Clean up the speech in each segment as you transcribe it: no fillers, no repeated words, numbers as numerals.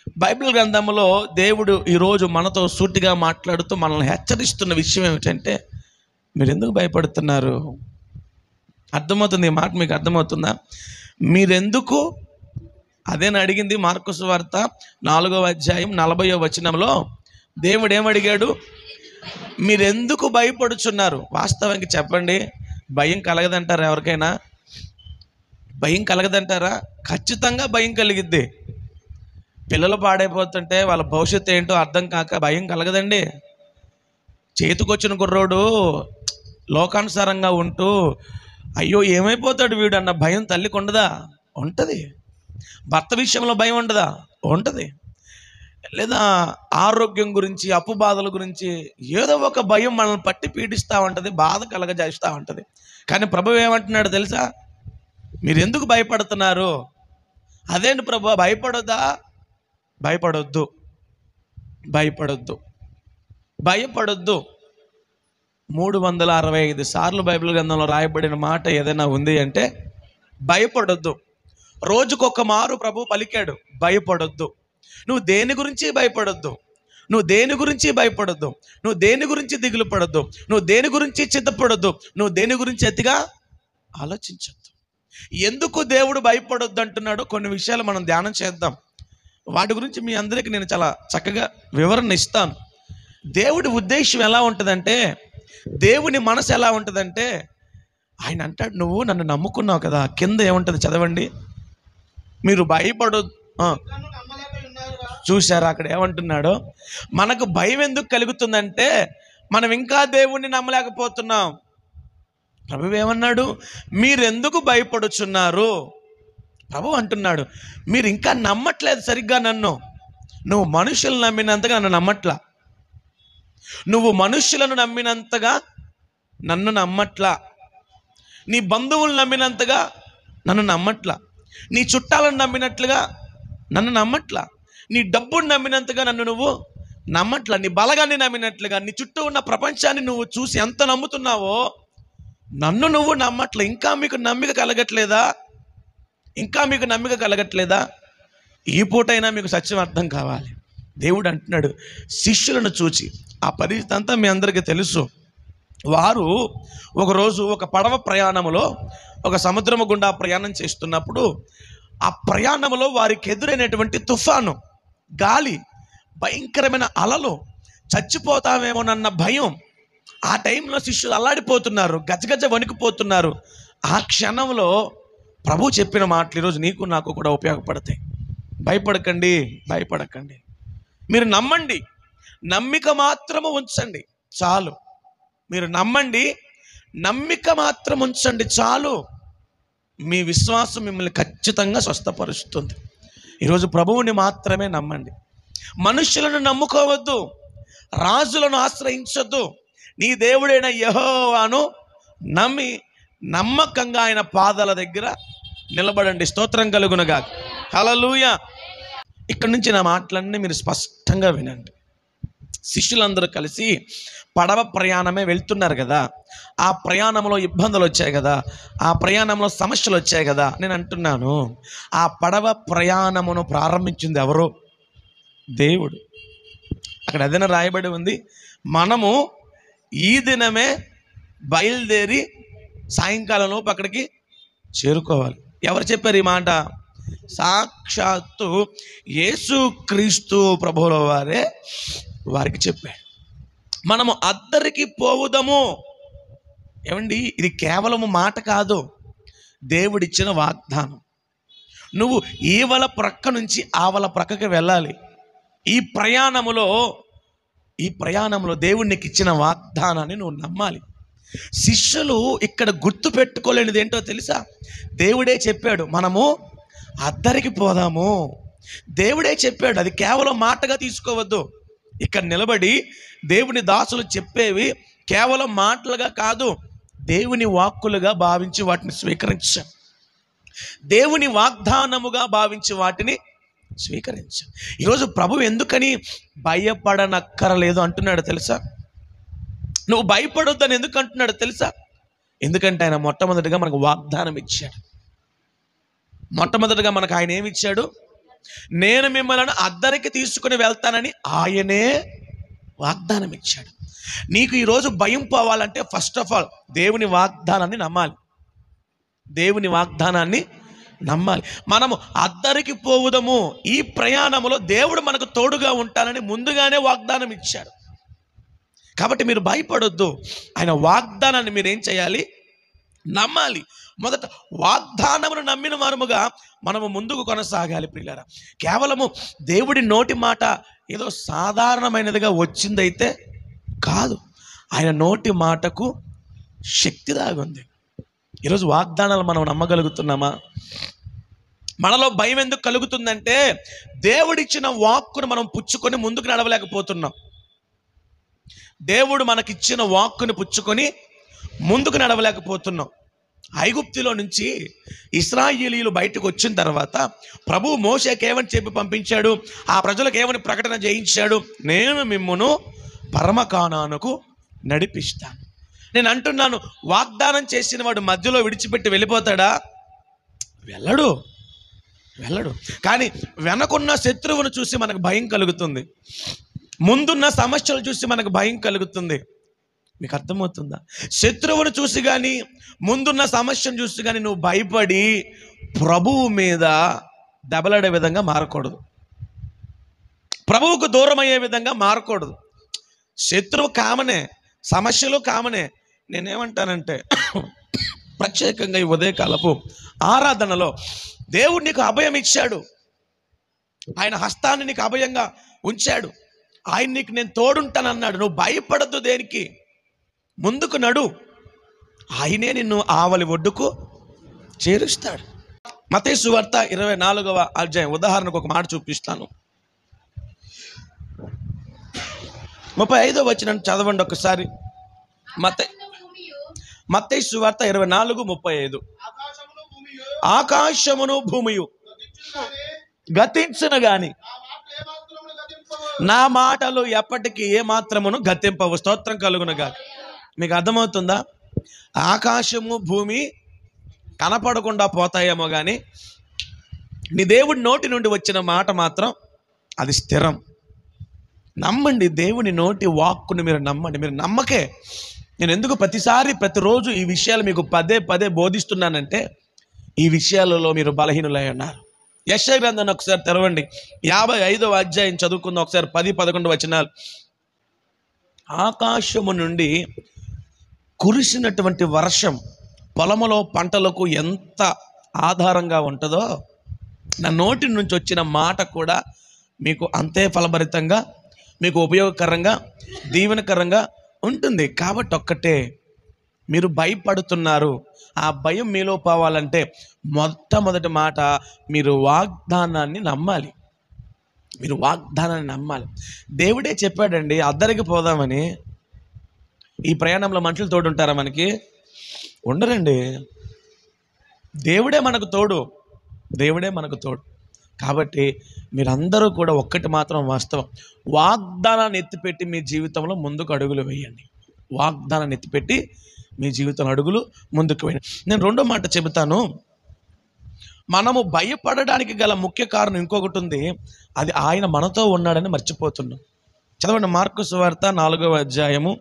Bible గ్రంథంలో దేవుడు ఈరోజు మనతో సూటిగా మాట్లాడుతూ మనల్ని హెచ్చరిస్తున్న విషయం ఏమిటంటే, మీరు ఎందుకు భయపడుతున్నారు? అర్థమవుతుంది ఈ మాట, మీకు అర్థమవుతుందా? మీరెందుకు, అదేనా అడిగింది మార్కు సువార్త 4వ అధ్యాయం 40వ వచనంలో దేవుడు ఏమడిగాడు? మీరెందుకు భయపడుచున్నారు? వాస్తవానికి చెప్పండి, భయం కలగదంటారా? ఎవరికైనా భయం కలగదంటారా? ఖచ్చితంగా భయం కలిగిద్ది. పిల్లలు పాడైపోతుంటే వాళ్ళ భవిష్యత్తు ఏంటో అర్థం కాక భయం కలగదండి. చేతికొచ్చిన కుర్రోడు లోకానుసారంగా ఉంటూ అయ్యో ఏమైపోతాడు వీడు అన్న భయం తల్లికి ఉండదా? ఉంటుంది. భర్త విషయంలో భయం ఉండదా? ఉంటుంది. లేదా ఆరోగ్యం గురించి, అప్పు బాధల గురించి ఏదో ఒక భయం మనల్ని పట్టి పీడిస్తూ ఉంటుంది, బాధ కలగజేస్తూ ఉంటుంది. కానీ ప్రభువు ఏమంటున్నాడు తెలుసా? మీరు ఎందుకు భయపడుతున్నారు? అదేంటి ప్రభు, భయపడొద్దా? భయపడొద్దు, భయపడొద్దు, భయపడొద్దు. 365 సార్లు బైబిల్ గ్రంథంలో రాయబడిన మాట ఏదైనా ఉంది అంటే భయపడొద్దు. రోజుకొక మారు ప్రభు పలికాడు, భయపడొద్దు. నువ్వు దేని గురించి భయపడొద్దు, నువ్వు దేని గురించి భయపడొద్దు, నువ్వు దేని గురించి దిగులు పడొద్దు, నువ్వు దేని గురించి చింతపడొద్దు, నువ్వు దేని గురించి అతిగా ఆలోచించొద్దు. ఎందుకు దేవుడు భయపడొద్దు అంటున్నాడో కొన్ని విషయాలు మనం ధ్యానం చేద్దాం. వాటి గురించి మీ అందరికీ నేను చాలా చక్కగా వివరణ ఇస్తాను. దేవుడి ఉద్దేశం ఎలా ఉంటుందంటే, దేవుని మనసు ఎలా ఉంటుందంటే, ఆయన అంటాడు, నువ్వు నన్ను నమ్ముకున్నావు కదా. కింద ఏముంటుంది చదవండి, మీరు భయపడొద్దు. చూశారా అక్కడ ఏమంటున్నాడో? మనకు భయం ఎందుకు కలుగుతుందంటే మనం ఇంకా దేవుణ్ణి నమ్మలేకపోతున్నాం. ప్రభువు ఏమన్నాడు? మీరెందుకు భయపడుచున్నారు? ప్రభు అంటున్నాడు, మీరు ఇంకా నమ్మట్లేదు సరిగ్గా నన్ను. నువ్వు మనుషులను నమ్మినంతగా నన్ను నమ్మట్లా, నువ్వు మనుషులను నమ్మినంతగా నన్ను నమ్మట్లా, నీ బంధువులు నమ్మినంతగా నన్ను నమ్మట్లా, నీ చుట్టాలను నమ్మినట్లుగా నన్ను నమ్మట్లా, నీ డబ్బును నమ్మినంతగా నన్ను నువ్వు నమ్మట్లా, నీ బలగాన్ని నమ్మినట్లుగా నీ చుట్టూ ఉన్న ప్రపంచాన్ని నువ్వు చూసి ఎంత నమ్ముతున్నావో నన్ను నువ్వు నమ్మట్లే. ఇంకా మీకు నమ్మిక కలగట్లేదా? ఇంకా మీకు నమ్మిక కలగట్లేదా? ఈ పూటైనా మీకు సత్యం అర్థం కావాలి. దేవుడు అంటున్నాడు, శిష్యులను చూచి, ఆ పరిస్థితి అంతా మీ అందరికీ తెలుసు. వారు ఒకరోజు ఒక పడవ ప్రయాణములో ఒక సముద్రము గుండా ప్రయాణం చేస్తున్నప్పుడు ఆ ప్రయాణంలో వారికి ఎదురైనటువంటి తుఫాను, గాలి, భయంకరమైన అలలు, చచ్చిపోతామేమోనన్న భయం. ఆ టైంలో శిష్యులు అల్లాడిపోతున్నారు, గజగజ వణికిపోతున్నారు. ఆ క్షణంలో ప్రభు చెప్పిన మాటలు ఈరోజు నీకు నాకు కూడా ఉపయోగపడతాయి. భయపడకండి, భయపడకండి, మీరు నమ్మండి, నమ్మిక మాత్రము ఉంచండి చాలు. మీరు నమ్మండి, నమ్మిక మాత్రం ఉంచండి చాలు. మీ విశ్వాసం మిమ్మల్ని ఖచ్చితంగా స్వస్థపరుస్తుంది. ఈరోజు ప్రభువుని మాత్రమే నమ్మండి. మనుషులను నమ్ముకోవద్దు, రాజులను ఆశ్రయించొద్దు. నీ దేవుడైన యెహోవాను నమ్మి నమ్మకంగా ఆయన పాదాల దగ్గర నిలబడండి. స్తోత్రం కలుగునుగా. హల్లెలూయా. ఇక్కడ నుంచి నా మాటలన్నీ మీరు స్పష్టంగా వినండి. శిష్యులందరూ కలిసి పడవ ప్రయాణమే వెళ్తున్నారు కదా. ఆ ప్రయాణంలో ఇబ్బందులు వచ్చాయి కదా, ఆ ప్రయాణంలో సమస్యలు వచ్చాయి కదా. నేను అంటున్నాను, ఆ పడవ ప్రయాణమును ప్రారంభించింది ఎవరు? దేవుడు. అక్కడ ఏదైనా రాయబడి ఉంది, మనము ఈ దినమే బయలుదేరి సాయంకాలంలోపు అక్కడికి చేరుకోవాలి. ఎవరు చెప్పారు ఈ మాట? సాక్షాత్తు యేసుక్రీస్తు ప్రభువుల వారే వారికి చెప్పాడు. మనము అద్దరికి పోవుదము. ఏమండి, ఇది కేవలము మాట కాదు, దేవుడిచ్చిన వాగ్దానం. నువ్వు ఈవల ప్రక్క నుంచి ఆవల ప్రక్కకి వెళ్ళాలి. ఈ ప్రయాణంలో దేవుడు నీకు ఇచ్చిన వాగ్దానాన్ని నువ్వు నమ్మాలి. శిష్యులు ఇక్కడ గుర్తు పెట్టుకోలేనిది ఏంటో తెలుసా? దేవుడే చెప్పాడు మనము అద్దరికి పోదాము. దేవుడే చెప్పాడు, అది కేవలం మాటగా తీసుకోవద్దు. ఇక్కడ నిలబడి దేవుని దాసులు చెప్పేవి కేవలం మాటలుగా కాదు, దేవుని వాక్కులుగా భావించి వాటిని స్వీకరించాం. దేవుని వాగ్దానముగా భావించి వాటిని స్వీకరించాం. ఈరోజు ప్రభు ఎందుకని భయపడనక్కరలేదు అంటున్నాడు తెలుసా? నువ్వు భయపడొద్దని ఎందుకు అంటున్నాడు తెలుసా? ఎందుకంటే ఆయన మొట్టమొదటిగా మనకు వాగ్దానం ఇచ్చాడు. మొట్టమొదటిగా మనకు ఆయన ఏమి ఇచ్చాడు? నేను మిమ్మల్ని అద్దరికి తీసుకుని వెళ్తానని ఆయనే వాగ్దానం ఇచ్చాడు. నీకు ఈరోజు భయం పోవాలంటే ఫస్ట్ ఆఫ్ ఆల్ దేవుని వాగ్దానాన్ని నమ్మాలి. దేవుని వాగ్దానాన్ని నమ్మాలి. మనము అద్దరికి పోవుదము, ఈ ప్రయాణంలో దేవుడు మనకు తోడుగా ఉంటానని ముందుగానే వాగ్దానం ఇచ్చాడు. కాబట్టి మీరు భయపడొద్దు. ఆయన వాగ్దానాన్ని మీరేం చేయాలి? నమ్మాలి. మొదట వాగ్దానమును నమ్మిన వారముగా మనము ముందుకు కొనసాగాలి. ప్రియులారా, కేవలము దేవుడి నోటి మాట ఏదో సాధారణమైనదిగా వచ్చిందైతే కాదు. ఆయన నోటి మాటకు శక్తి దాగుంది. ఈరోజు వాగ్దానాలు మనం నమ్మగలుగుతున్నామా? మనలో భయం ఎందుకు కలుగుతుందంటే దేవుడిచ్చిన వాక్కును మనం పుచ్చుకొని ముందుకు నడవలేకపోతున్నాం. దేవుడు మనకిచ్చిన వాక్కుని పుచ్చుకొని ముందుకు నడవలేకపోతున్నాం. ఐగుప్తులో నుంచి ఇశ్రాయేలీయులు బయటకు వచ్చిన తర్వాత ప్రభువు మోషేకి ఏమని చెప్పి పంపించాడు? ఆ ప్రజలకు ఏమని ప్రకటన చేయించాడు? నేను మిమ్మును పరమ కానానుకు నడిపిస్తాను. నేను అంటున్నాను, వాగ్దానం చేసిన వాడు మధ్యలో విడిచిపెట్టి వెళ్ళిపోతాడా? వెళ్ళడు. కానీ వెనకున్న శత్రువును చూసి మనకు భయం కలుగుతుంది. ముందున్న సమస్యలు చూసి మనకు భయం కలుగుతుంది. మీకు అర్థమవుతుందా? శత్రువును చూసి కానీ ముందున్న సమస్యను చూసి కానీ నువ్వు భయపడి ప్రభువు మీద దెబ్బలాడే విధంగా మారకూడదు. ప్రభువుకు దూరం అయ్యే విధంగా మారకూడదు. శత్రువు కామనే, సమస్యలు కామనే. నేనేమంటానంటే ప్రత్యేకంగా ఈ ఉదయకాలపు ఆరాధనలో దేవుడు నీకు అభయం ఇచ్చాడు. ఆయన హస్తాన్ని నీకు అభయంగా ఉంచాడు. ఆయన నీకు నేను తోడుంటానన్నాడు. నువ్వు భయపడద్దు. దేనికి? ముందుకు నడు. ఆయనే నిన్ను ఆవలి ఒడ్డుకు చేరుస్తాడు. మత్తయి సువార్త 24వ అధ్యాయం ఉదాహరణకు ఒక మాట చూపిస్తాను. 35వ వచనం చదవండి ఒకసారి. మత్తయి సువార్త 24:35. ఆకాశమును భూమియు గతించును గాని నా మాటలు ఎప్పటికీ ఏ మాత్రమును గతింపవు. స్తోత్రం కలుగునుగా. మీకు అర్థమవుతుందా? ఆకాశము భూమి కనపడకుండా పోతాయేమో కానీ నీ దేవుడి నోటి నుండి వచ్చిన మాట మాత్రం అది స్థిరం. నమ్మండి. దేవుని నోటి వాక్కును మీరు నమ్మండి. మీరు నమ్మకే నేను ఎందుకు ప్రతిరోజు ఈ విషయాలు మీకు పదే బోధిస్తున్నానంటే ఈ విషయాలలో మీరు బలహీనులై ఉన్నారు. యెషయా గ్రంథాన్ని ఒకసారి తెరవండి. 55వ అధ్యాయం చదువుకుందాం ఒకసారి. 10-11 వచనాలు. ఆకాశము నుండి కురిసినటువంటి వర్షం పొలములో పంటలకు ఎంత ఆధారంగా ఉంటుందో నా నోటి నుంచి వచ్చిన మాట కూడా మీకు అంతే ఫలభరితంగా, మీకు ఉపయోగకరంగా, దీవెనకరంగా ఉంటుంది. కాబట్టి ఒక్కటే, మీరు భయపడుతున్నారు. ఆ భయం మీలో పోవాలంటే మొట్టమొదటి మాట మీరు వాగ్దానాన్ని నమ్మాలి. దేవుడే చెప్పాడండి అద్దరికి పోదామని. ఈ ప్రయాణంలో మనుషులు తోడు ఉంటారా? మనకి ఉండరండి. దేవుడే మనకు తోడు. కాబట్టి మీరందరూ కూడా ఒక్కటి మాత్రం వాస్తవం, వాగ్దానాన్ని ఎత్తిపెట్టి మీ జీవితంలో ముందుకు అడుగులు వేయండి. వాగ్దానాన్ని ఎత్తిపెట్టి మీ జీవితంలో అడుగులు ముందుకు వేయండి. నేను రెండో మాట చెబుతాను. మనము భయపడడానికి గల ముఖ్య కారణం ఇంకొకటి ఉంది. అది ఆయన మనతో ఉన్నాడని మర్చిపోతున్నాం. చదవండి. మార్కు సువార్త 4వ అధ్యాయము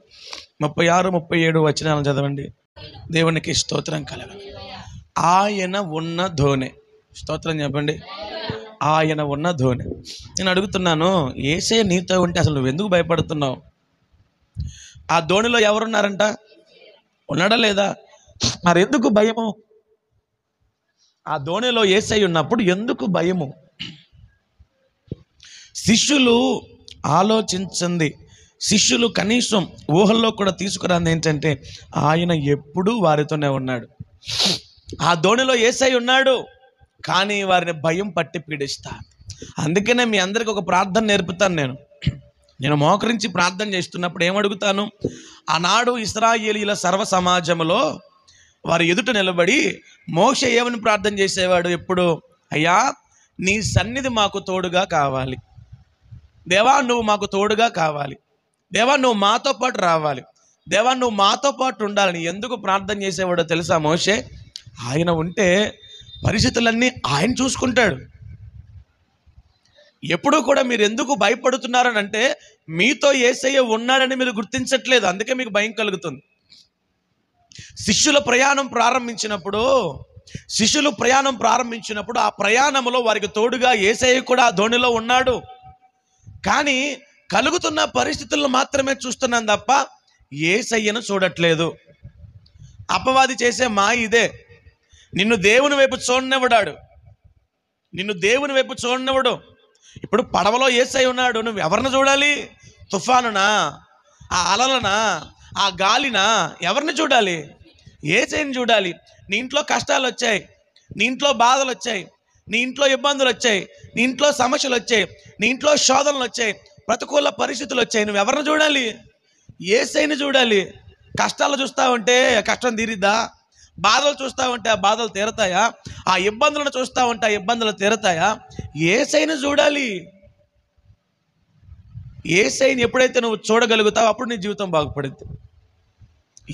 36-37 వచనాలను చదవండి. దేవునికి స్తోత్రం కలగాలి. ఆయన ఉన్న ధోనే. స్తోత్రం చెప్పండి. ఆయన ఉన్న ధోని. నేను అడుగుతున్నాను, యేసయ్య నీతో ఉంటే అసలు నువ్వు ఎందుకు భయపడుతున్నావు? ఆ ధోనిలో ఎవరున్నారంట? ఉన్నాడా లేదా? మరి ఎందుకు భయము? ఆ ధోనిలో యేసయ్య ఉన్నప్పుడు ఎందుకు భయము? శిష్యులు ఆలోచించింది, శిష్యులు కనీసం ఊహల్లో కూడా తీసుకురాంది ఏంటంటే ఆయన ఎప్పుడూ వారితోనే ఉన్నాడు. ఆ ధోనిలో యేసయ్య ఉన్నాడు, కానీ వారిని భయం పట్టి పీడిస్తా. అందుకనే మీ అందరికి ఒక ప్రార్థన నేర్పుతాను. నేను మోకరించి ప్రార్థన చేస్తున్నప్పుడు ఏమడుగుతాను? ఆనాడు ఇశ్రాయేలీయుల సర్వ సమాజంలో వారి ఎదుట నిలబడి మోషే ఏమని ప్రార్థన చేసేవాడు? ఎప్పుడు? అయ్యా, నీ సన్నిధి మాకు తోడుగా కావాలి. దేవా, నువ్వు మాకు తోడుగా కావాలి. దేవా, నువ్వు మాతో పాటు రావాలి. దేవా, నువ్వు మాతో పాటు ఉండాలని ఎందుకు ప్రార్థన చేసేవాడో తెలుసా? మోషే, ఆయన ఉంటే పరిస్థితులన్నీ ఆయన చూసుకుంటాడు. ఎప్పుడు కూడా మీరు ఎందుకు భయపడుతున్నారని అంటే మీతో యేసయ్య ఉన్నాడని మీరు గుర్తించట్లేదు, అందుకే మీకు భయం కలుగుతుంది. శిష్యులు ప్రయాణం ప్రారంభించినప్పుడు ఆ ప్రయాణంలో వారికి తోడుగా యేసయ్య కూడా ఆ ధోనిలో ఉన్నాడు. కానీ కలుగుతున్న పరిస్థితులను మాత్రమే చూస్తున్నాం తప్ప యేసయ్యను చూడట్లేదు. అపవాది చేసే మాయ ఇదే. నిన్ను దేవుని వైపు చూడనివ్వడు. ఇప్పుడు పడవలో యేసయ్య ఉన్నాడు, నువ్వు ఎవరిని చూడాలి? తుఫానునా, ఆ అలలనా, ఆ గాలినా? ఎవరిని చూడాలి? యేసయ్యని చూడాలి. నీ ఇంట్లో కష్టాలు వచ్చాయి, నీ ఇంట్లో బాధలు వచ్చాయి, నీ ఇంట్లో ఇబ్బందులు వచ్చాయి, నీ ఇంట్లో సమస్యలు వచ్చాయి, నీ ఇంట్లో శోధనలు వచ్చాయి, ప్రతికూల పరిస్థితులు వచ్చాయి. నువ్వు ఎవరిని చూడాలి? యేసయ్యని చూడాలి. కష్టాలు చూస్తూ ఉంటే కష్టం తీరిద్దా? బాధలు చూస్తూ ఉంటే ఆ బాధలు తీరతాయా? ఆ ఇబ్బందులను చూస్తూ ఉంటే ఆ ఇబ్బందులు తీరతాయా? యేసయ్యని చూడాలి. యేసయ్యని ఎప్పుడైతే నువ్వు చూడగలుగుతావో అప్పుడు నీ జీవితం బాగుపడుద్ది.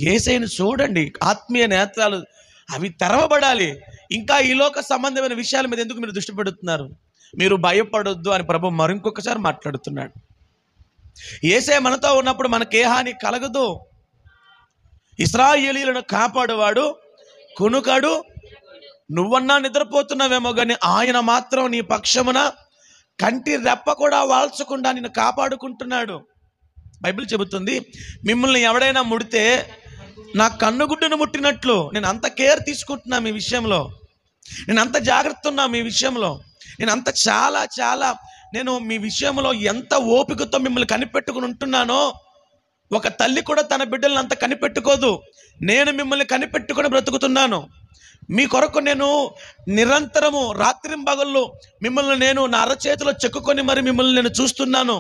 యేసయ్యని చూడండి. ఆత్మీయ నేత్రాలు అవి తెరవబడాలి. ఇంకా ఈ లోక సంబంధమైన విషయాల మీద ఎందుకు మీరు దృష్టి పెడుతున్నారు? మీరు భయపడొద్దు అని ప్రభు మరింకొకసారి మాట్లాడుతున్నాడు. యేసయ్య మనతో ఉన్నప్పుడు మనకే హాని కలగదు. ఇశ్రాయేలీయులను కాపాడువాడు కునుకడు. నువ్వన్నా నిద్రపోతున్నావేమో కానీ ఆయన మాత్రం నీ పక్షమున కంటి రెప్ప కూడా వాల్చకుండా నిన్ను కాపాడుకుంటున్నాడు. బైబిల్ చెబుతుంది, మిమ్మల్ని ఎవడైనా ముడితే నా కన్నుగుడ్డును ముట్టినట్లు నేను అంత కేర్ తీసుకుంటున్నా మీ విషయంలో, నేను అంత జాగ్రత్త ఉన్నా మీ విషయంలో, నేను అంత నేను మీ విషయంలో ఎంత ఓపికతో మిమ్మల్ని కనిపెట్టుకుని ఉంటున్నానో. ఒక తల్లి కూడా తన బిడ్డలను అంత కనిపెట్టుకోదు. నేను మిమ్మల్ని కనిపెట్టుకుని బ్రతుకుతున్నాను. మీ కొరకు నేను నిరంతరము రాత్రింబగళ్ళు మిమ్మల్ని నేను నా అరచేతిలో చెక్కుకొని మరి మిమ్మల్ని నేను చూస్తున్నాను.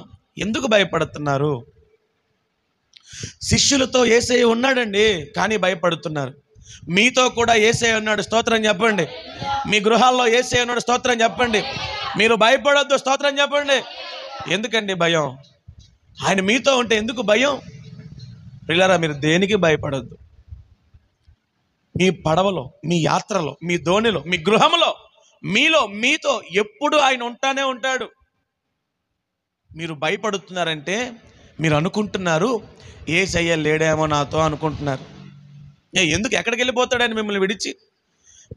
ఎందుకు భయపడుతున్నారు? శిష్యులతో యేసయ్య ఉన్నాడండి, కానీ భయపడుతున్నారు. మీతో కూడా యేసయ్య ఉన్నాడు, స్తోత్రం చెప్పండి. మీ గృహాల్లో యేసయ్య ఉన్నాడు, స్తోత్రం చెప్పండి. మీరు భయపడొద్దు, స్తోత్రం చెప్పండి. ఎందుకండి భయం? ఆయన మీతో ఉంటే ఎందుకు భయం? ప్రియులారా, మీరు దేనికి భయపడొద్దు. మీ పడవలో, మీ యాత్రలో, మీ ధోనిలో, మీ గృహంలో, మీతో ఎప్పుడు ఆయన ఉంటానే ఉంటాడు. మీరు భయపడుతున్నారంటే మీరు అనుకుంటున్నారు యేసయ్య లేడేమో నాతో అనుకుంటున్నారు. ఎందుకు? ఎక్కడికి వెళ్ళిపోతాడని మిమ్మల్ని విడిచి?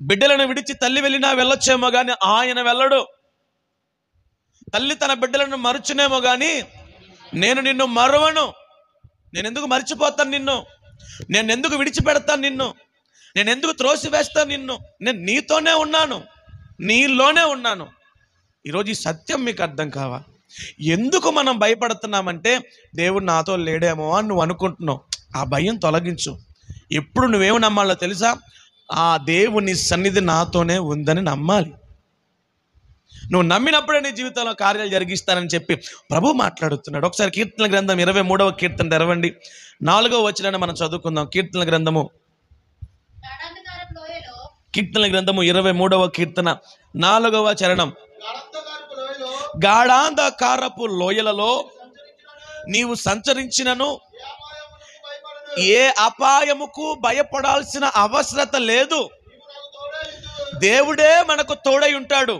బిడ్డలను విడిచి తల్లి వెళ్ళినా వెళ్ళొచ్చేమో కానీ ఆయన వెళ్ళడు. తల్లి తన బిడ్డలను మరుచునేమో కానీ నేను నిన్ను మరువను. నేను ఎందుకు మర్చిపోతాను నిన్ను? నేను ఎందుకు విడిచిపెడతాను నిన్ను? నేను ఎందుకు త్రోసివేస్తాను నిన్ను? నేను నీతోనే ఉన్నాను, నీలోనే ఉన్నాను. ఈరోజు ఈ సత్యం మీకు అర్థం కావాలి. ఎందుకు మనం భయపడుతున్నామంటే దేవుడు నాతో లేడేమో అని నువ్వు అనుకుంటున్నావు. ఆ భయం తొలగించు. ఎప్పుడు నువ్వేమి నమ్మాలో తెలుసా? ఆ దేవుని సన్నిధి నాతోనే ఉందని నమ్మాలి. నువ్వు నమ్మినప్పుడే నీ జీవితంలో కార్యాలు జరిగిస్తానని చెప్పి ప్రభు మాట్లాడుతున్నాడు. ఒకసారి కీర్తన గ్రంథం 23వ కీర్తన తెరవండి. 4వ వచనాన్ని మనం చదువుకుందాం. కీర్తన గ్రంథము 23వ కీర్తన 4వ చరణం. గాఢాంధకారపు లోయలలో నీవు సంచరించినను ఏ అపాయముకు భయపడాల్సిన అవసరత లేదు. దేవుడే మనకు తోడై ఉంటాడు.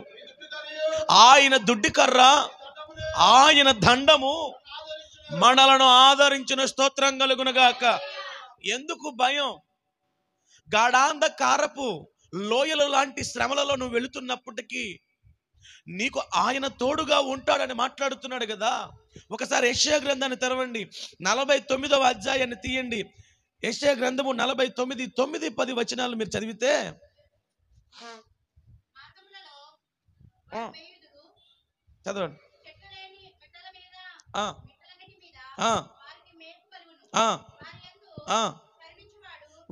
ఆయన దుడ్డికర్ర, ఆయన దండము మనలను ఆదరించిన, స్తోత్రం కలుగునుగాక. ఎందుకు భయం? గాఢాంధకారపు లోయలు లాంటి శ్రమలలో నువ్వు వెళుతున్నప్పటికీ నీకు ఆయన తోడుగా ఉంటాడని మాట్లాడుతున్నాడు కదా. ఒకసారి యెషయా గ్రంథాన్ని తెరవండి. 49వ అధ్యాయాన్ని తీయండి. యెషయా గ్రంథము 49, 9, 10 వచనాలు మీరు చదివితే చదవండి.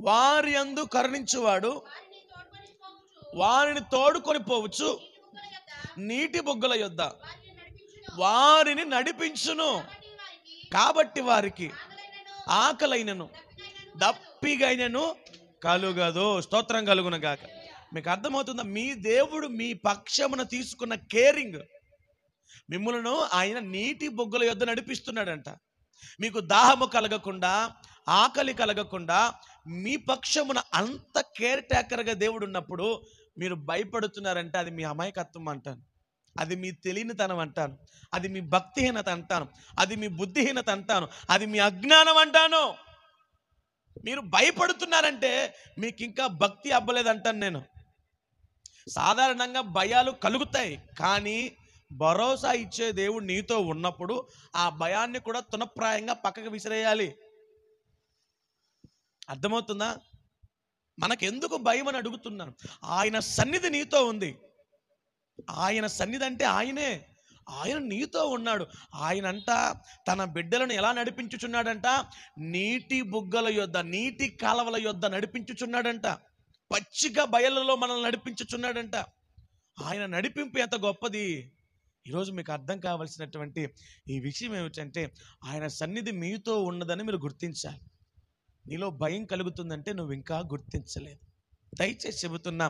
వారి యందు కరుణించువాడు వారిని తోడుకొని పోవచ్చు, నీటి బొగ్గల యొద్ద వారిని నడిపించును. కాబట్టి వారికి ఆకలైనను దప్పిగైనను కలుగదు. స్తోత్రం కలుగును గాక. మీకు అర్థమవుతుందా? మీ దేవుడు మీ పక్షమున తీసుకున్న కేరింగ్, మిమ్మల్ని ఆయన నీటి బొగ్గల యొద్ద నడిపిస్తున్నాడంట. మీకు దాహము కలగకుండా, ఆకలి కలగకుండా మీ పక్షమున అంత కేర్ టేకర్గా దేవుడు ఉన్నప్పుడు మీరు భయపడుతున్నారంటే అది మీ అమాయకత్వం అంటాను. అది మీ తెలియనితనం అంటాను, అది మీ భక్తిహీనత అంటాను, అది మీ బుద్ధిహీనత అంటాను, అది మీ అజ్ఞానం అంటాను. మీరు భయపడుతున్నారంటే మీకు ఇంకా భక్తి అవ్వలేదంటాను నేను. సాధారణంగా భయాలు కలుగుతాయి, కానీ భరోసా ఇచ్చే దేవుడు నీతో ఉన్నప్పుడు ఆ భయాన్ని కూడా తునప్రాయంగా పక్కకు విసిరేయాలి. అర్థమవుతుందా? మనకెందుకు భయం అని అడుగుతున్నాను. ఆయన సన్నిధి నీతో ఉంది. ఆయన సన్నిధి అంటే ఆయనే, ఆయన నీతో ఉన్నాడు. ఆయనంట తన బిడ్డలను ఎలా నడిపించుచున్నాడంట? నీటి బుగ్గల యొద్ద, నీటి కాలవల యొద్ద నడిపించుచున్నాడంట. పచ్చిక బయళ్ళలో మనల్ని నడిపించుచున్నాడంట. ఆయన నడిపింపు ఎంత గొప్పది. ఈరోజు మీకు అర్థం కావాల్సినటువంటి ఈ విషయం ఏమిటంటే, ఆయన సన్నిధి మీతో ఉన్నదని మీరు గుర్తించాలి. నీలో భయం కలుగుతుందంటే నువ్వు ఇంకా గుర్తించలేదు. దయచేసి చెబుతున్నా,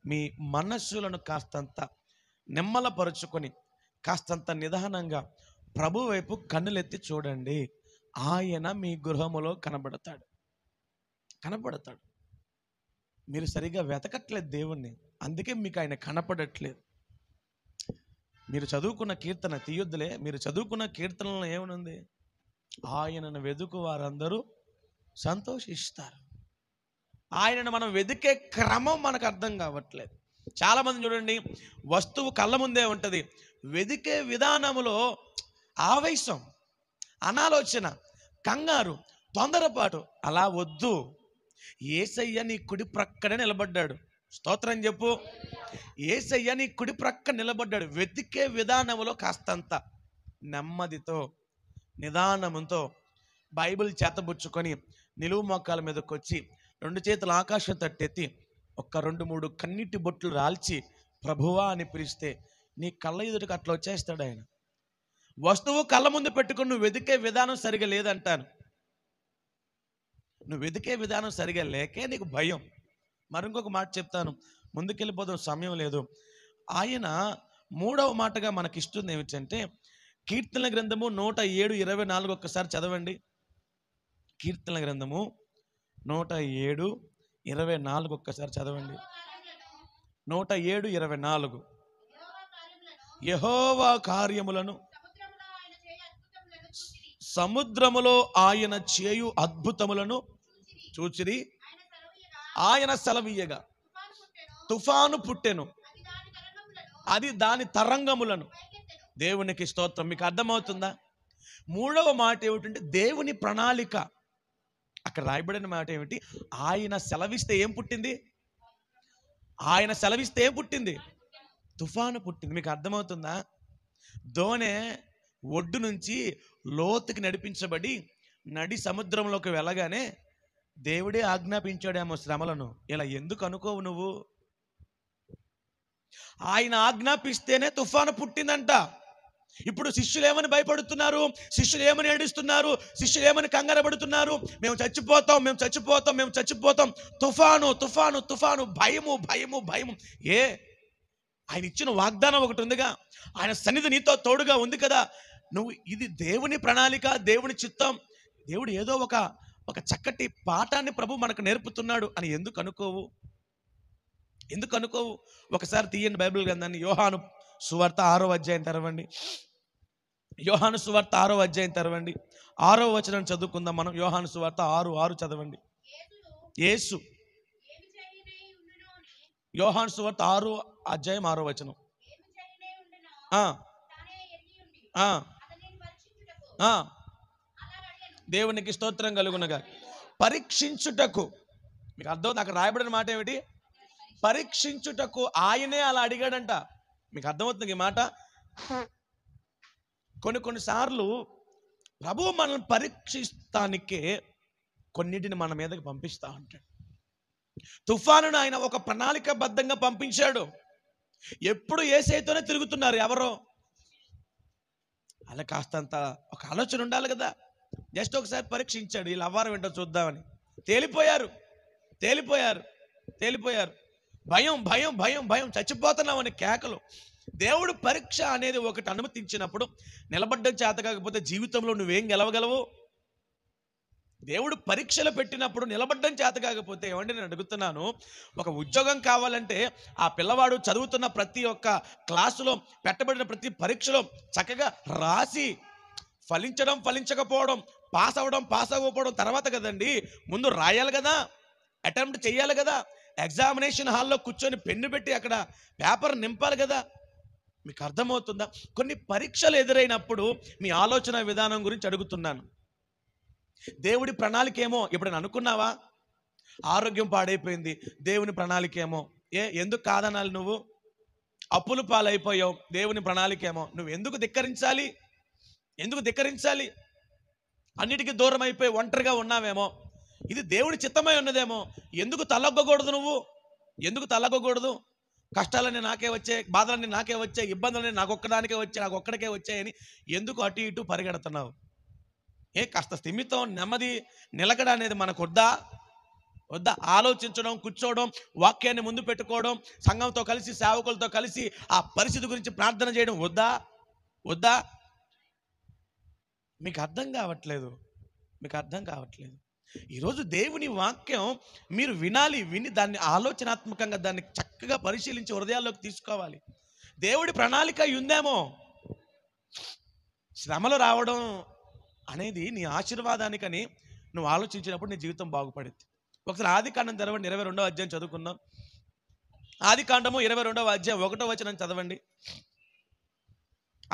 మీ మనస్సులను కాస్తంత నిమ్మలపరుచుకొని కాస్తంత నిదానంగా ప్రభు వైపు కన్నులెత్తి చూడండి. ఆయన మీ గృహములో కనబడతాడు. మీరు సరిగా వెతకట్లేదు దేవుణ్ణి, అందుకే మీకు ఆయన కనపడట్లేదు. మీరు చదువుకున్న కీర్తన తీయొద్దులే. మీరు చదువుకున్న కీర్తనలో ఏమనుంది? ఆయనను వెదుకు వారందరూ సంతోషిస్తారు. ఆయనను మనం వెతికే క్రమం మనకు అర్థం కావట్లేదు. చాలామంది చూడండి, వస్తువు కళ్ళ ముందే ఉంటుంది, వెతికే విధానములో ఆవేశం, అనాలోచన, కంగారు, తొందరపాటు. అలా వద్దు. యేసయ్య నీ కుడి ప్రక్కనే నిలబడ్డాడు. స్తోత్రం చెప్పు. యేసయ్య నీ కుడి ప్రక్క నిలబడ్డాడు. వెతికే విధానంలో కాస్తంత నెమ్మదితో, నిదానంతో బైబిల్ చేతబుచ్చుకొని నిలువు మోకాల మీదకి వచ్చి 2 చేతులు ఆకాశం తట్టెత్తి ఒక్క 2-3 కన్నీటి బొట్లు రాల్చి ప్రభువా అని పిలిస్తే నీ కళ్ళ ఎదుటికి అట్లా వచ్చేస్తాడు ఆయన. వస్తువు కళ్ళ ముందు పెట్టుకుని నువ్వు వెతికే విధానం సరిగా లేదంటాను. నువ్వు వెతికే విధానం సరిగా లేకే నీకు భయం. మరి ఇంకొక మాట చెప్తాను, ముందుకెళ్ళిపోదాం, సమయం లేదు. ఆయన 3వ మాటగా మనకిస్తుంది ఏమిటంటే, కీర్తనల గ్రంథము 107:24 ఒక్కసారి చదవండి. కీర్తనల గ్రంథము 107:24 ఒక్కసారి చదవండి. 107:24. యెహోవా కార్యములను, సముద్రములో ఆయన చేయు అద్భుతములను చూచిరి. ఆయన సెలవీయగా తుఫాను పుట్టెను, అది దాని తరంగములను. దేవునికి స్తోత్రం. మీకు అర్థమవుతుందా? 3వ మాట ఏమిటంటే దేవుని ప్రణాళిక. అక్కడ రాయబడిన మాట ఏమిటి? ఆయన సెలవిస్తే ఏం పుట్టింది? ఆయన సెలవిస్తే ఏం పుట్టింది? తుఫాను పుట్టింది. మీకు అర్థమవుతుందా? దోణె ఒడ్డు నుంచి లోతుకి నడిపించబడి నడి సముద్రంలోకి వెళ్ళగానే దేవుడే ఆజ్ఞాపించాడేమో శ్రమలను. ఇలా ఎందుకు అనుకోవు నువ్వు? ఆయన ఆజ్ఞాపిస్తేనే తుఫాను పుట్టిందంట. ఇప్పుడు శిష్యులు ఏమని భయపడుతున్నారు? శిష్యులు ఏమని ఏడుస్తున్నారు? శిష్యులు ఏమని కంగారపడుతున్నారు? మేము చచ్చిపోతాం, మేము చచ్చిపోతాం, మేము చచ్చిపోతాం. తుఫాను తుఫాను తుఫాను, భయము భయము భయము. ఆయన ఇచ్చిన వాగ్దానం ఒకటి ఉందిగా, ఆయన సన్నిధి నీతో తోడుగా ఉంది కదా. నువ్వు ఇది దేవుని ప్రణాళిక, దేవుని చిత్తం. దేవుడు ఏదో ఒక చక్కటి పాఠాన్ని ప్రభు మనకు నేర్పుతున్నాడు అని ఎందుకు అనుకోవు? ఒకసారి తీయండి బైబిల్ గ్రంథాన్ని. యోహాను సువార్త 6వ అధ్యాయం తెరవండి. యోహాను సువార్త 6వ అధ్యాయం తెరవండి. 6వ వచనం చదువుకుందాం మనం. యోహాను సువార్త 6:6 చదవండి. యేసు, యోహాను సువార్త 6వ అధ్యాయం 6వ వచనం. దేవునికి స్తోత్రం కలుగునగా. పరీక్షించుటకు. మీకు అర్థం? అక్కడ రాయబడిన మాట ఏమిటి? పరీక్షించుటకు ఆయనే అలా అడిగాడంట. మీకు అర్థమవుతుంది ఈ మాట? కొన్నిసార్లు ప్రభు మనల్ని పరీక్షిస్తానికే కొన్నిటిని మన మీదకి పంపిస్తా ఉంటాడు. తుఫానును ఆయన ఒక ప్రణాళికాబద్ధంగా పంపించాడు. ఎప్పుడు యేసయ్యతోనే తిరుగుతున్నారు ఎవరో. అలా కాస్తంత ఒక ఆలోచన ఉండాలి కదా. జస్ట్ ఒకసారి పరీక్షించాడు, వీళ్ళు అవ్వారం ఏంటో చూద్దామని. తేలిపోయారు. భయం భయం భయం భయం, చచ్చిపోతున్నామని కేకలు. దేవుడు పరీక్ష అనేది ఒకటి అనుమతించినప్పుడు నిలబడ్డం చేత కాకపోతే జీవితంలో నువ్వేం గెలవగలవు? దేవుడు పరీక్షలు పెట్టినప్పుడు నిలబడ్డం చేత కాకపోతే ఏమంటే నేను అడుగుతున్నాను, ఒక ఉద్యోగం కావాలంటే ఆ పిల్లవాడు చదువుతున్న ప్రతి ఒక్క క్లాసులో పెట్టబడిన ప్రతి పరీక్షలో చక్కగా రాసి ఫలించడం ఫలించకపోవడం, పాస్ అవ్వడం పాస్ అవ్వకపోవడం తర్వాత కదండి, ముందు రాయాలి కదా, అటెంప్ట్ చేయాలి కదా, ఎగ్జామినేషన్ హాల్లో కూర్చొని పెన్ను పెట్టి అక్కడ పేపర్ నింపాలి కదా. మీకు అర్థమవుతుందా? కొన్ని పరీక్షలు ఎదురైనప్పుడు మీ ఆలోచన విధానం గురించి అడుగుతున్నాను. దేవుడి ప్రణాళిక ఏమో ఎప్పుడైనా అనుకున్నావా? ఆరోగ్యం పాడైపోయింది, దేవుని ప్రణాళిక ఏమో. ఎందుకు కాదనాలి? నువ్వు అప్పులు పాలైపోయావు, దేవుని ప్రణాళిక ఏమో. నువ్వు ఎందుకు ధిక్కరించాలి? ఎందుకు ధిక్కరించాలి? అన్నిటికీ దూరం అయిపోయి ఒంటరిగా ఉన్నావేమో, ఇది దేవుడి చిత్తమై ఉన్నదేమో. ఎందుకు తలొగ్గకూడదు? నువ్వు ఎందుకు తలొగ్గకూడదు? కష్టాలన్నీ నాకే వచ్చాయి, బాధలన్నీ నాకే వచ్చాయి, ఇబ్బందులన్నీ నాకొక్కదానికే వచ్చాయి, నాకు ఒక్కడికే వచ్చాయని ఎందుకు అటు ఇటు పరిగెడుతున్నావు? కాస్త స్థిమితం, నెమ్మది, నిలకడ అనేది మనకు వద్దా? ఆలోచించడం, కూర్చోవడం, వాక్యాన్ని ముందు పెట్టుకోవడం, సంఘంతో కలిసి సేవకులతో కలిసి ఆ పరిస్థితి గురించి ప్రార్థన చేయడం వద్దా? మీకు అర్థం కావట్లేదు. ఈరోజు దేవుని వాక్యం మీరు వినాలి, విని దాన్ని ఆలోచనాత్మకంగా దాన్ని చక్కగా పరిశీలించి హృదయాల్లోకి తీసుకోవాలి. దేవుడి ప్రణాళిక ఉందేమో. శ్రమలు రావడం అనేది నీ ఆశీర్వాదానికని నువ్వు ఆలోచించినప్పుడు నీ జీవితం బాగుపడుద్ది. ఒకసారి ఆదికాండం చదవండి, 22వ అధ్యాయం చదువుకుందాం. ఆదికాండము 22వ అధ్యాయం 1వ వచనం చదవండి.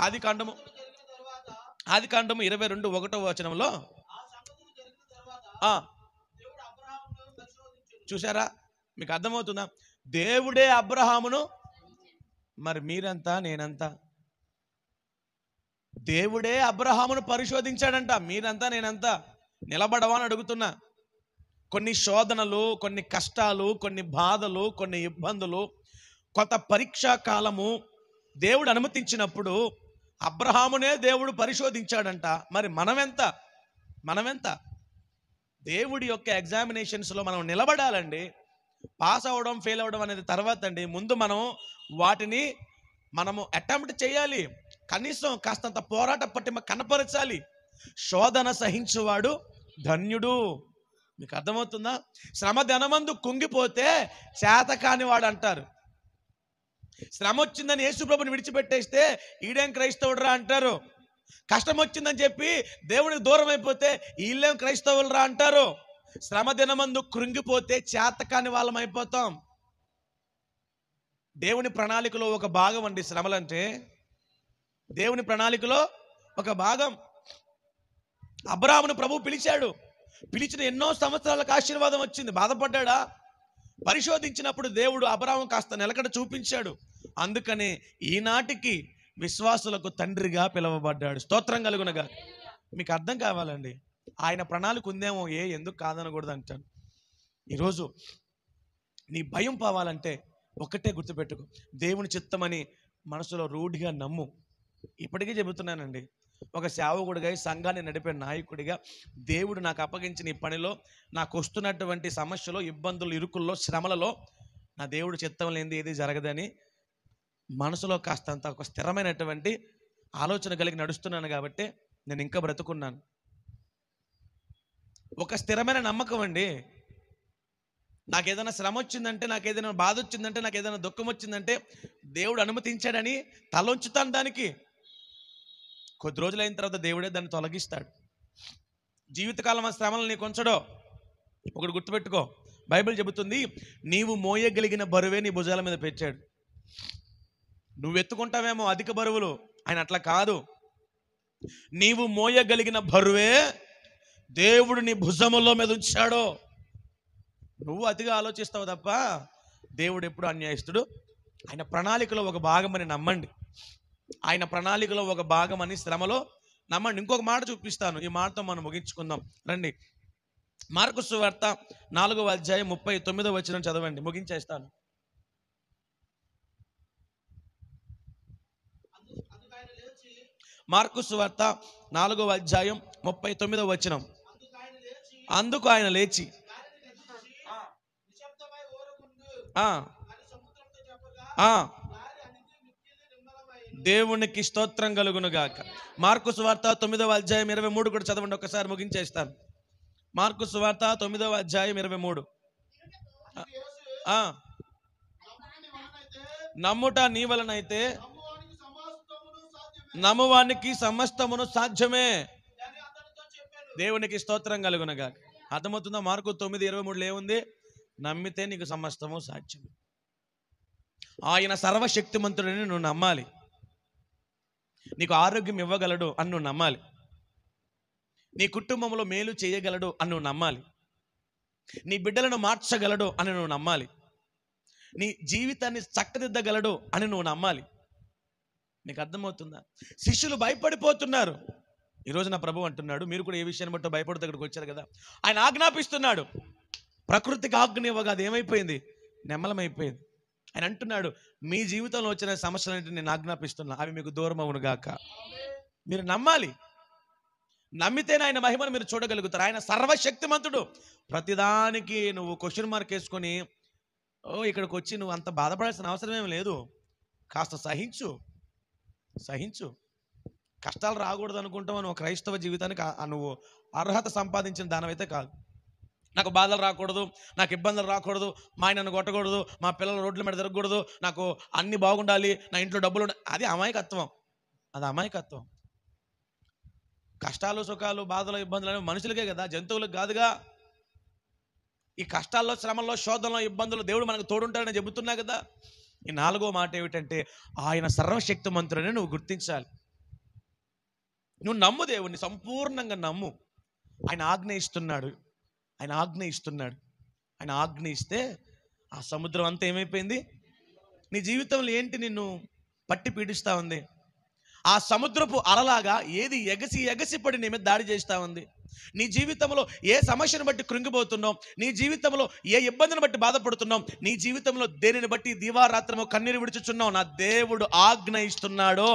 ఆదికాండము 22 1వ వచనంలో చూసారా? మీకు అర్థమవుతుందా? దేవుడే అబ్రహామును, మరి మీరంతా నేనంతా, దేవుడే అబ్రహామును పరిశోధించాడంట. మీరంతా నేనంతా నిలబడవా అని అడుగుతున్నా. కొన్ని శోధనలు, కొన్ని కష్టాలు, కొన్ని బాధలు, కొన్ని ఇబ్బందులు, కొంత పరీక్షా కాలము దేవుడు అనుమతించినప్పుడు అబ్రహామునే దేవుడు పరిశోధించాడంట. మరి మనమెంత? దేవుడి యొక్క ఎగ్జామినేషన్స్లో మనం నిలబడాలండి. పాస్ అవ్వడం ఫెయిల్ అవ్వడం అనేది తర్వాత అండి. ముందు వాటిని మనము అటెంప్ట్ చేయాలి. కనీసం కాస్తంత పోరాట పట్టిమ కనపరచాలి. శోధన సహించువాడు ధన్యుడు. మీకు అర్థమవుతుందా? శ్రమ ధనమందు కుంగిపోతే చేతకాని వాడు అంటారు. శ్రమ వచ్చిందని యేసుప్రభుని విడిచిపెట్టేస్తే ఈడేం క్రైస్తవుడురా అంటారు. కష్టం వచ్చిందని చెప్పి దేవుడికి దూరం అయిపోతే వీళ్ళేం క్రైస్తవులురా అంటారు. శ్రమ దినమందు కృంగిపోతే చేతకాని వాళ్ళం అయిపోతాం. దేవుని ప్రణాళికలో ఒక భాగం అండి శ్రమలంటే. దేవుని ప్రణాళికలో ఒక భాగం. అబ్రహామును ప్రభు పిలిచిన ఎన్నో సంవత్సరాలకు ఆశీర్వాదం వచ్చింది. బాధపడ్డా? పరిశోధించినప్పుడు దేవుడు అబ్రహాము కాస్త నిలకడ చూపించాడు. అందుకనే ఈనాటికి విశ్వాసులకు తండ్రిగా పిలువబడ్డాడు. స్తోత్రం కలుగునగా. మీకు అర్థం కావాలండి, ఆయన ప్రణాళిక ఉందేమో, ఎందుకు కాదనకూడదు అంటాను. ఈరోజు నీ భయం పోవాలంటే ఒకటే గుర్తుపెట్టుకో, దేవుని చిత్తమని మనసులో రూఢిగా నమ్ము. ఇప్పటికీ చెబుతున్నానండి, ఒక సేవకుడిగా, సంఘాన్ని నడిపే నాయకుడిగా, దేవుడు నాకు అప్పగించిన ఈ పనిలో, నాకు వస్తున్నటువంటి సమస్యలో, ఇబ్బందులు, ఇరుకుల్లో, శ్రమలలో నా దేవుడు చిత్తం లేనిది ఏది జరగదని మనసులో కాస్తంత ఒక స్థిరమైనటువంటి ఆలోచన కలిగి నడుస్తున్నాను. కాబట్టి నేను ఇంకా బ్రతుకున్నాను. ఒక స్థిరమైన నమ్మకం అండి. నాకేదైనా శ్రమ వచ్చిందంటే, నాకేదైనా బాధ వచ్చిందంటే, నాకేదైనా దుఃఖం వచ్చిందంటే దేవుడు అనుమతించాడని తలొంచుతాను దానికి. కొద్ది రోజులైన తర్వాత దేవుడే దాన్ని తొలగిస్తాడు. జీవితకాలం ఆ శ్రమలు నీకు ఉంచడో. ఒకటి గుర్తుపెట్టుకో, బైబిల్ చెబుతుంది, నీవు మోయగలిగిన బరువే నీ భుజాల మీద పెట్టాడు. నువ్వు ఎత్తుకుంటావేమో అధిక బరువులు, ఆయన అట్లా కాదు. నీవు మోయగలిగిన బరువే దేవుడు నీ భుజముల మీద ఉంచాడో. నువ్వు అతిగా ఆలోచిస్తావు తప్ప దేవుడు ఎప్పుడు అన్యాయస్తుడు. ఆయన ప్రణాళికలో ఒక భాగమని నమ్మండి. ఆయన ప్రణాళికలో ఒక భాగమని శ్రమలో నమ్మండి. ఇంకొక మాట చూపిస్తాను, ఈ మాటతో మనం ముగించుకుందాం రండి. మార్కు సువార్త 4వ అధ్యాయం 39వ వచనం చదవండి, ముగించేస్తాను. మార్కు సువార్త 4వ అధ్యాయం 39వ వచనం. అందుకు ఆయన లేచి దేవునికి స్తోత్రం కలుగును గాక. మార్కు సువార్త 9వ అధ్యాయం 23 కూడా చదవండి, ఒకసారి ముగించేస్తాను. మార్కు సువార్త 9వ అధ్యాయం 23. నమ్ముట నీ వలనైతే నమ్మువానికి సమస్తమును సాధ్యమే. దేవునికి స్తోత్రం కలుగునగా. అర్థమవుతుందా? మార్కు 9:23 ఏముంది? నమ్మితే నీకు సమస్తము సాధ్యం. ఆయన సర్వశక్తిమంతుడని నువ్వు నమ్మాలి. నీకు ఆరోగ్యం ఇవ్వగలడు అని నువ్వు నమ్మాలి. నీ కుటుంబంలో మేలు చేయగలడు అని నువ్వు నమ్మాలి. నీ బిడ్డలను మార్చగలడు అని నువ్వు నమ్మాలి. నీ జీవితాన్ని చక్కదిద్దగలడు అని నువ్వు నమ్మాలి. నీకు అర్థమవుతుందా? శిష్యులు భయపడిపోతున్నారు. ఈరోజు నా ప్రభు అంటున్నాడు, మీరు కూడా ఏ విషయాన్ని బట్టి భయపడుతూ ఇక్కడికి వచ్చారు కదా, ఆయన ఆజ్ఞాపిస్తున్నాడు. ప్రకృతికి ఆజ్ఞ ఇవ్వగా అది ఏమైపోయింది? నెమ్మలమైపోయింది. ఆయన అంటున్నాడు, మీ జీవితంలో వచ్చిన సమస్యలంటే నేను ఆజ్ఞాపిస్తున్నా, అవి మీకు దూరం అవును గాక. మీరు నమ్మాలి. నమ్మితేనే ఆయన మహిమను మీరు చూడగలుగుతారు. ఆయన సర్వశక్తిమంతుడు. ప్రతిదానికి నువ్వు క్వశ్చన్ మార్క్ వేసుకొని ఇక్కడికి వచ్చి నువ్వు అంత బాధపడాల్సిన అవసరం ఏమి లేదు. కాస్త సహించు. కష్టాలు రాకూడదు అనుకుంటావు. నువ్వు క్రైస్తవ జీవితానికి నువ్వు అర్హత సంపాదించిన దానమైతే కాదు. నాకు బాధలు రాకూడదు, నాకు ఇబ్బందులు రాకూడదు, మా ఆయన నన్ను కొట్టకూడదు, మా పిల్లలు రోడ్ల మీద తిరగకూడదు, నాకు అన్ని బాగుండాలి, నా ఇంట్లో డబ్బులు అది అమాయకత్వం. అది అమాయకత్వం. కష్టాలు సుఖాలు బాధలు ఇబ్బందులు అనేవి మనుషులకే కదా, జంతువులకు కాదుగా. ఈ కష్టాల్లో శ్రమల్లో శోధనలో ఇబ్బందులు దేవుడు మనకు తోడుంటాడని చెబుతున్నా కదా. ఈ 4వ మాట ఏమిటంటే ఆయన సర్వశక్తిమంతుడని నువ్వు గుర్తించాలి. నువ్వు నమ్ము, దేవుణ్ణి సంపూర్ణంగా నమ్ము. ఆయన ఆజ్ఞ ఇస్తున్నాడు. ఆయన ఆజ్ఞ ఇస్తే ఆ సముద్రం అంతా ఏమైపోయింది? నీ జీవితంలో ఏంటి నిన్ను పట్టి పీడిస్తూ ఉంది? ఆ సముద్రపు అలలాగా ఏది ఎగసి పడి నీ మీద దాడి చేస్తూ ఉంది? నీ జీవితంలో ఏ సమస్యను బట్టి కృంగిపోతున్నావు? నీ జీవితంలో ఏ ఇబ్బందిని బట్టి బాధపడుతున్నావు? నీ జీవితంలో దేనిని బట్టి దివారాత్రము కన్నీరు విడుచుచున్నావు? నా దేవుడు ఆజ్ఞ ఇస్తున్నాడో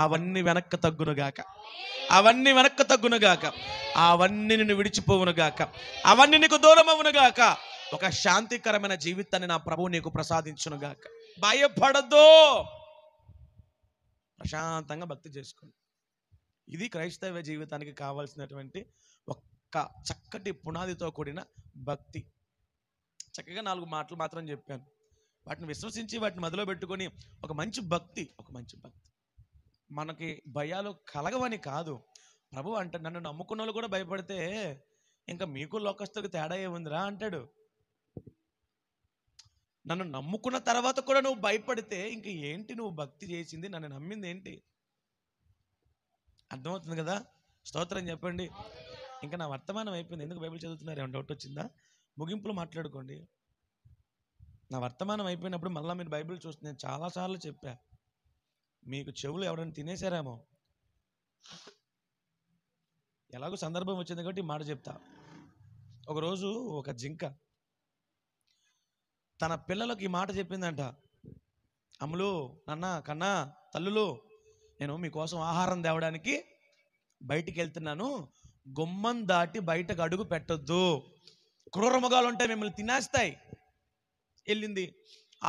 అవన్నీ వెనక్కి తగ్గునుగాక. అవన్నీ నిన్ను విడిచిపోవునుగాక. అవన్నీ నీకు దూరం అవునుగాక. ఒక శాంతికరమైన జీవితాన్ని నా ప్రభువు నీకు ప్రసాదించునుగాక. భయపడద్దు, ప్రశాంతంగా భక్తి చేసుకోండి. ఇది క్రైస్తవ జీవితానికి కావాల్సినటువంటి ఒక్క చక్కటి పునాదితో కూడిన భక్తి. చక్కగా 4 మాటలు మాత్రం చెప్పాను. వాటిని విశ్వసించి వాటిని మొదలు పెట్టుకొని ఒక మంచి భక్తి. మనకి భయాలు కలగవని కాదు. ప్రభు అంటే నన్ను నమ్ముకున్న వాళ్ళు కూడా భయపడితే ఇంకా మీకు లోకస్తులకు తేడా ఏముందిరా అంటాడు. నన్ను నమ్ముకున్న తర్వాత కూడా నువ్వు భయపడితే ఇంక ఏంటి నువ్వు భక్తి చేసింది? నన్ను నమ్మింది ఏంటి? అర్థమవుతుంది కదా? స్తోత్రం చెప్పండి. ఇంకా నా వర్తమానం అయిపోయింది. ఎందుకు బైబిల్ చదువుతున్నారు? ఏమైనా డౌట్ వచ్చిందా? ముగింపులు మాట్లాడుకోండి. నా వర్తమానం అయిపోయినప్పుడు మళ్ళీ మీరు బైబిల్ చూస్తే నేను చాలాసార్లు చెప్పా, మీకు చెవులు ఎవరైనా తినేశారేమో. ఎలాగో సందర్భం వచ్చింది కాబట్టి మాట చెప్తా. ఒకరోజు ఒక జింక తన పిల్లలకు ఈ మాట చెప్పిందంట, అమ్ములు, నాన్న, కన్నా, తల్లులు, నేను మీకోసం ఆహారం తేవడానికి బయటికి వెళ్తున్నాను, గుమ్మం దాటి బయటకు అడుగు పెట్టొద్దు, క్రూర మృగాలు ఉంటాయి, మిమ్మల్ని తినేస్తాయి. వెళ్ళింది,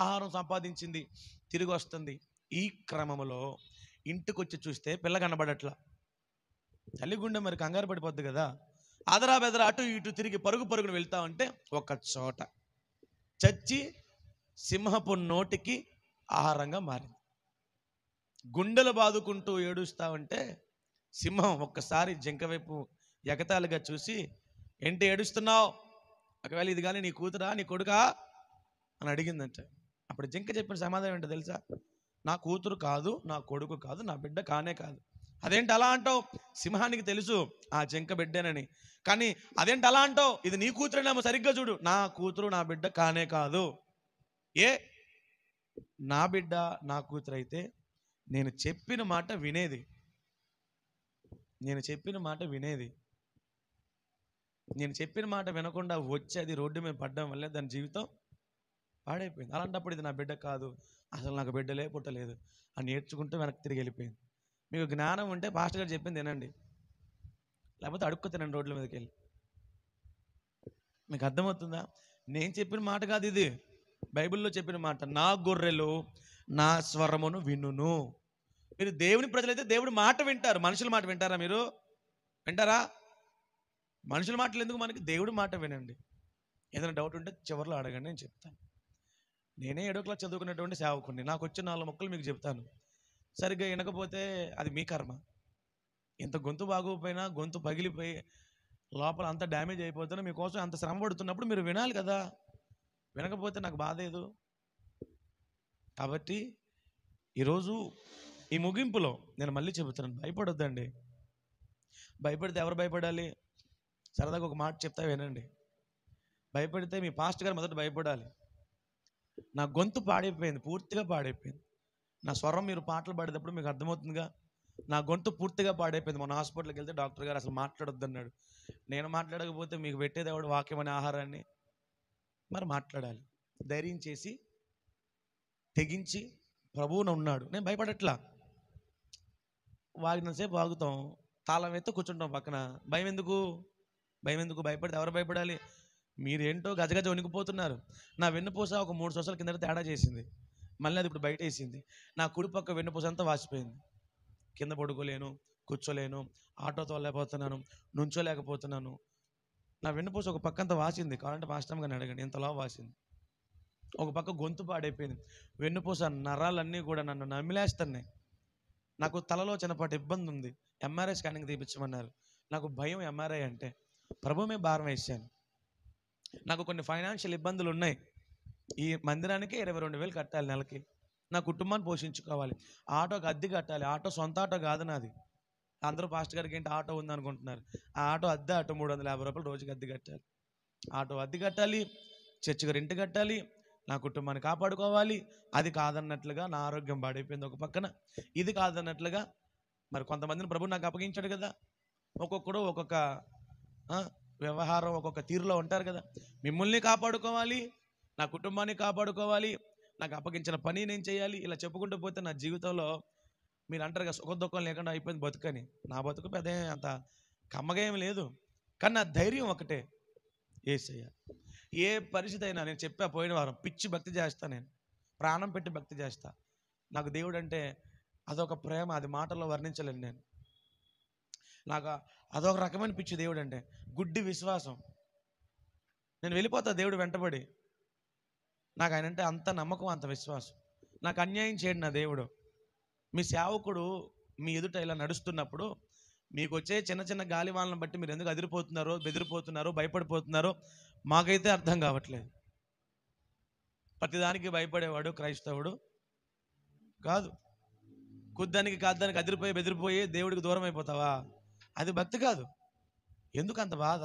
ఆహారం సంపాదించింది, తిరిగి వస్తుంది. ఈ క్రమంలో ఇంటికి వచ్చి చూస్తే పిల్ల కనబడట్లా. తల్లి గుండె మరి కంగారు పడిపోద్ది కదా. ఆదరా బెదరా అటు ఇటు తిరిగి పరుగును వెళ్తా ఉంటే ఒక చోట చచ్చి సింహపు నోటికి ఆహారంగా మారింది. గుండెలు బాదుకుంటూ ఏడుస్తా ఉంటే సింహం ఒక్కసారి జింక వైపు ఎగతాళిగా చూసి, ఏంటి ఏడుస్తున్నావు? ఒకవేళ ఇది కానీ నీ కూతురా నీ కొడుకా అని అడిగిందంట. అప్పుడు జింక చెప్పిన సమాధానం ఏంటో తెలుసా? నా కూతురు కాదు, నా కొడుకు కాదు, నా బిడ్డ కానే కాదు. అదేంటి అలా అంటావు? సింహానికి తెలుసు ఆ జింక బిడ్డేనని. కానీ అదేంటి అలా అంటావు? ఇది నీ కూతురేనేమో, సరిగ్గా చూడు. నా కూతురు నా బిడ్డ కానే కాదు. నా బిడ్డ నా కూతురు అయితే నేను చెప్పిన మాట వినేది. నేను చెప్పిన మాట వినకుండా వచ్చి అది రోడ్డు మీద పడ్డం వల్లే దాని జీవితం పాడైపోయింది. అలాంటప్పుడు ఇది నా బిడ్డ కాదు, అసలు నాకు బిడ్డలే పుట్టలేదు అని నేర్చుకుంటూ వెనక్కి తిరిగి వెళ్ళిపోయింది. మీకు జ్ఞానం ఉంటే పాస్టర్ గారు చెప్పింది తినండి, లేకపోతే అడుక్కు తినండి రోడ్ల మీదకి వెళ్ళి. మీకు అర్థమవుతుందా? నేను చెప్పిన మాట కాదు ఇది, బైబిల్లో చెప్పిన మాట. నా గొర్రెలు నా స్వరమును వినును. మీరు దేవుని ప్రజలైతే దేవుడి మాట వింటారు. మనుషుల మాట వింటారా? మీరు వింటారా? మనుషుల మాటలు ఎందుకు మనకి, దేవుడి మాట వినండి. ఏదైనా డౌట్ ఉంటే చివరిలో అడగండి, నేను చెప్తాను. నేనే 7వ క్లాస్ చదువుకున్నటువంటి సేవకుడిని. నాకు వచ్చిన 4 ముక్కలు మీకు చెప్తాను. సరిగ్గా వినకపోతే అది మీ కర్మ. ఇంత గొంతు బాగోకపోయినా, గొంతు పగిలిపోయి లోపల అంత డ్యామేజ్ అయిపోతున్నా మీకోసం అంత శ్రమ పడుతున్నప్పుడు మీరు వినాలి కదా. వినకపోతే నాకు బాధేదు. కాబట్టి ఈరోజు ఈ ముగింపులో నేను మళ్ళీ చెబుతున్నాను, భయపడొద్దండి. భయపడితే ఎవరు భయపడాలి? సరదాగా ఒక మాట చెప్తా వినండి. భయపడితే మీ పాస్టర్ గారు మొదట భయపడాలి. నా గొంతు పాడైపోయింది, పూర్తిగా పాడైపోయింది. నా స్వరం మీరు పాటలు పాడేటప్పుడు మీకు అర్థమవుతుందిగా, నా గొంతు పూర్తిగా పాడైపోయింది. మన హాస్పిటల్కి వెళ్తే డాక్టర్ గారు అసలు మాట్లాడొద్దు అన్నాడు. నేను మాట్లాడకపోతే మీకు పెట్టేది ఎవడు వాక్యం అనే ఆహారాన్ని? మరి మాట్లాడాలి. ధైర్యం చేసి తెగించి ప్రభువున ఉన్నాడు. నేను భయపడట్లా. వాగినంతసేపు వాగుతాం, తాళం ఎత్తి కూర్చుంటాం పక్కన. భయం ఎందుకు? భయం ఎందుకు? భయపడితే ఎవరు భయపడాలి? మీరేంటో గజగజ వణికిపోతున్నారు. నా వెన్నుపూస ఒక 3 సంవత్సరాల కిందట తేడా చేసింది. మళ్ళీ అది ఇప్పుడు బయట వేసింది. నా కుడి పక్క వెన్నుపూస అంతా వాసిపోయింది. కింద పడుకోలేను, కూర్చోలేను, ఆటో తోలేకపోతున్నాను, నుంచోలేకపోతున్నాను. నా వెన్నుపూస ఒక పక్క అంతా వాసింది. కావాలంటే మాస్టర్ గారిని అడగండి, ఎంతలా వాసింది. ఒక పక్క గొంతు పాడైపోయింది. వెన్నుపూస నరాలన్నీ కూడా నన్ను నమిలేస్తున్నాయి. నాకు తలలో చిన్నపాటి ఇబ్బంది ఉంది. ఎంఆర్ఐ స్కానింగ్ తీపించమన్నారు. నాకు భయం ఎంఆర్ఐ అంటే. ప్రభు మీద భారం వేసాను. నాకు కొన్ని ఫైనాన్షియల్ ఇబ్బందులు ఉన్నాయి. ఈ మందిరానికి 22,000 కట్టాలి నెలకి. నా కుటుంబాన్ని పోషించుకోవాలి. ఆటోకి అద్దె కట్టాలి. ఆటో సొంత ఆటో కాదు నాది. అందరూ పాస్టర్ గారికి ఏంటి ఆటో ఉందనుకుంటున్నారు. ఆ ఆటో అద్దె ఆటో 350 రూపాయలు రోజుకి అద్దె కట్టాలి. ఆటో అద్దె కట్టాలి, చర్చికి రెంట్ కట్టాలి, నా కుటుంబాన్ని కాపాడుకోవాలి. అది కాదన్నట్లుగా నా ఆరోగ్యం పాడైపోయింది ఒక పక్కన. ఇది కాదన్నట్లుగా మరి కొంతమందిని ప్రభు నాకు అప్పగించాడు కదా. ఒక్కొక్కడు ఒక్కొక్క వ్యవహారం, ఒక్కొక్క తీరులో ఉంటారు కదా. మిమ్మల్ని కాపాడుకోవాలి, నా కుటుంబాన్ని కాపాడుకోవాలి, నాకు అప్పగించిన పని నేను చేయాలి. ఇలా చెప్పుకుంటూ పోతే నా జీవితంలో మీరు అంటారు కదా సుఖ దుఃఖం లేకుండా అయిపోయింది బతుకని. నా బతుకు పెద్ద అంత కమ్మగా ఏమి లేదు. కానీ నా ధైర్యం ఒకటే, యేసయ్య. ఏ పరిస్థితి అయినా నేను చెప్పా పోయిన వారం, పిచ్చి భక్తి చేస్తా, నేను ప్రాణం పెట్టి భక్తి చేస్తా. నాకు దేవుడు అంటే అదొక ప్రేమ, అది మాటల్లో వర్ణించలేను నేను. నాకు అదొక రకమైన పిచ్చి దేవుడు అంటే. గుడ్డి విశ్వాసం. నేను వెళ్ళిపోతా దేవుడు వెంటబడి. నాకు ఆయన అంటే అంత నమ్మకం, అంత విశ్వాసం. నాకు అన్యాయం చేయడు నా దేవుడు. మీ సేవకుడు మీ ఎదుట ఇలా నడుస్తున్నప్పుడు మీకు వచ్చే చిన్న చిన్న గాలివాళ్ళను బట్టి మీరు ఎందుకు అదిరిపోతున్నారో, బెదిరిపోతున్నారో, భయపడిపోతున్నారో మాకైతే అర్థం కావట్లేదు. ప్రతిదానికి భయపడేవాడు క్రైస్తవుడు కాదు. కుద్దానికి కాద్దానికి అదిరిపోయి బెదిరిపోయి దేవుడికి దూరం అయిపోతావా? అది భక్తి కాదు. ఎందుకు అంత బాధ?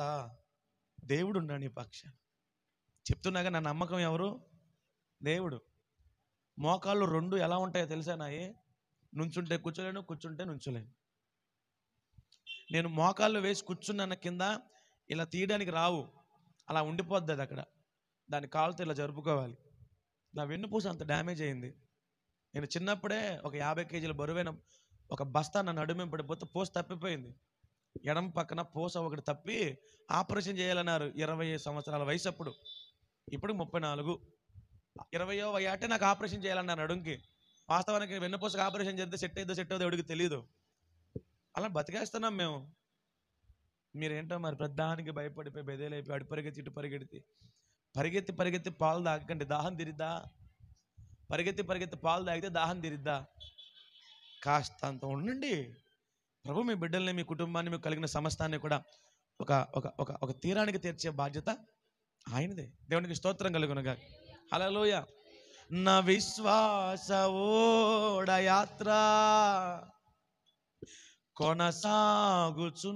దేవుడు ఉన్నాడు నీ పక్షాన. చెప్తున్నాగా, నా నమ్మకం ఎవరు? దేవుడు. మోకాళ్ళు 2 ఎలా ఉంటాయో తెలుసా నాయి? నుంచుంటే కూర్చోలేను, కూర్చుంటే నుంచోలేను. నేను మోకాళ్ళు వేసి కూర్చున్న కింద ఇలా తీయడానికి రావు, అలా ఉండిపోద్ది అది అక్కడ. దాని కాలుతో ఇలా జరుపుకోవాలి. నా వెన్నుపూస అంత డ్యామేజ్ అయింది. నేను చిన్నప్పుడే ఒక 50 కేజీల బరువైన ఒక బస్తా నా నడుమే పడిపోతే పూస తప్పిపోయింది. ఎడమ పక్కన పూస ఒకటి తప్పి ఆపరేషన్ చేయాలన్నారు. 20 సంవత్సరాల వయసు అప్పుడు. ఇప్పుడు 34. 20వ ఏటే నాకు ఆపరేషన్ చేయాలన్నారు నడుంకి. వాస్తవానికి వెన్నుపూసకు ఆపరేషన్ చేస్తే సెట్ అవుతుందో ఎవడికి తెలియదు. అలా బతికేస్తున్నాం మేము. మీరేంటో మరి ప్రధానికి భయపడిపోయి బెదేలైపోయి అటు పరిగెత్తి ఇటు పరిగెడితే పరిగెత్తి పాలు తాగకండి, దాహం తీరిద్దా? పరిగెత్తి పాలు తాగితే దాహం తీరిద్దా? కాస్త అంత ఉండండి. ప్రభు మీ బిడ్డల్ని, మీ కుటుంబాన్ని, మీకు కలిగిన సమస్తాన్ని కూడా ఒక ఒక ఒక ఒక తీరానికి తీర్చే బాధ్యత ఆయనదే. దేవునికి స్తోత్రం కలుగునుగా. హల్లెలూయా. నా విశ్వాస ఓడ యాత్ర కొనసాగుచున్నది,